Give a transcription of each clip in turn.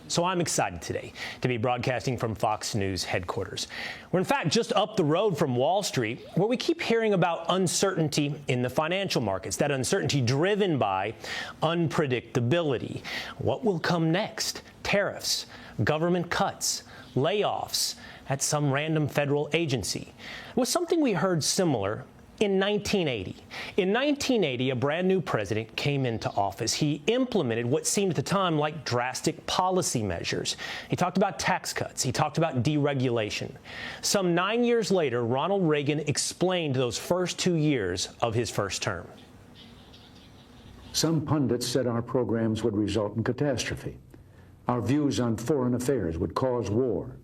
So I'm excited today to be broadcasting from Fox News headquarters. We're in fact just up the road from Wall Street, where we keep hearing about uncertainty in the financial markets, that uncertainty driven by unpredictability. What will come next? Tariffs, government cuts, layoffs at some random federal agency. It was something we heard similar in 1980. In 1980, a brand new president came into office. He implemented what seemed at the time like drastic policy measures. He talked about tax cuts. He talked about deregulation. Some 9 years later, Ronald Reagan explained those first 2 years of his first term. Some pundits said our programs would result in catastrophe. Our views on foreign affairs would cause war.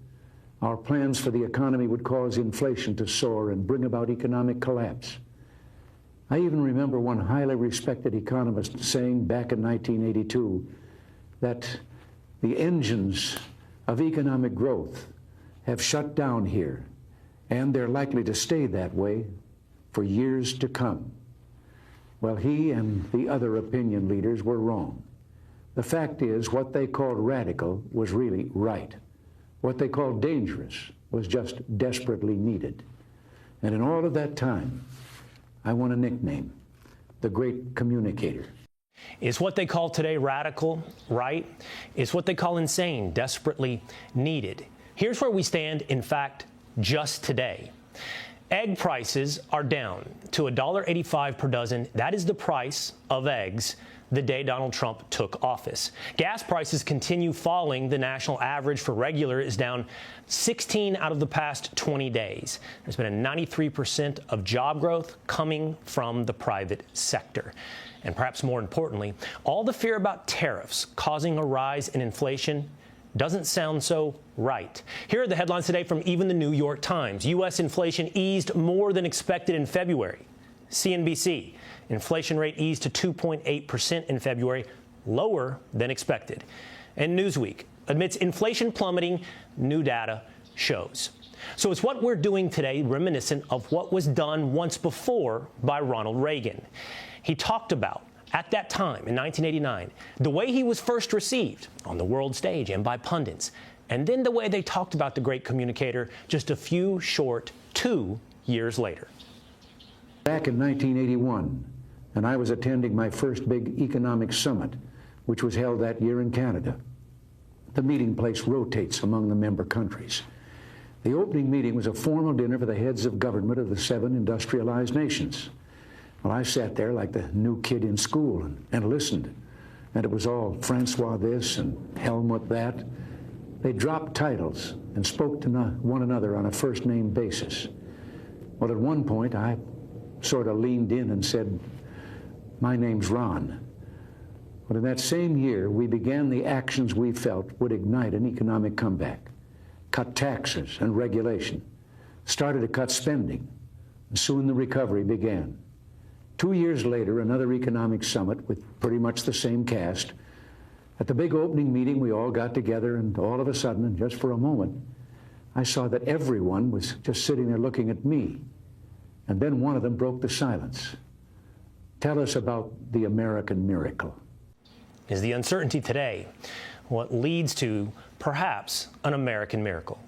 Our plans for the economy would cause inflation to soar and bring about economic collapse. I even remember one highly respected economist saying back in 1982 that the engines of economic growth have shut down here, and they're likely to stay that way for years to come. Well, he and the other opinion leaders were wrong. The fact is, what they called radical was really right. What they called dangerous was just desperately needed. And in all of that time, I won a nickname, the Great Communicator. Is what they call today radical right? Is what they call insane desperately needed? Here's where we stand, in fact, just today. Egg prices are down to $1.85 per dozen. That is the price of eggs the day Donald Trump took office. Gas prices continue falling. The national average for regular is down 16 out of the past 20 days. There's been a 93% of job growth coming from the private sector. And perhaps more importantly, all the fear about tariffs causing a rise in inflation doesn't sound so right. Here are the headlines today from even the New York Times. U.S. inflation eased more than expected in February. CNBC, inflation rate eased to 2.8% in February, lower than expected. And Newsweek, amidst inflation plummeting, new data shows. So it's what we're doing today reminiscent of what was done once before by Ronald Reagan. He talked about, at that time in 1989, the way he was first received on the world stage and by pundits, and then the way they talked about the great communicator just a few short 2 years later. Back in 1981, and I was attending my first big economic summit, which was held that year in Canada. The meeting place rotates among the member countries. The opening meeting was a formal dinner for the heads of government of the 7 industrialized nations. Well, I sat there like the new kid in school and listened. And it was all Francois this and Helmut that. They dropped titles and spoke to one another on a first-name basis. Well, at one point, I sort of leaned in and said, "My name's Ron." But in that same year, we began the actions we felt would ignite an economic comeback. Cut taxes and regulation, started to cut spending, and soon the recovery began. 2 years later, another economic summit with pretty much the same cast. At the big opening meeting, we all got together, and all of a sudden, and just for a moment, I saw that everyone was just sitting there looking at me. And then one of them broke the silence. Tell us about the American miracle. Is the uncertainty today what leads to perhaps an American miracle?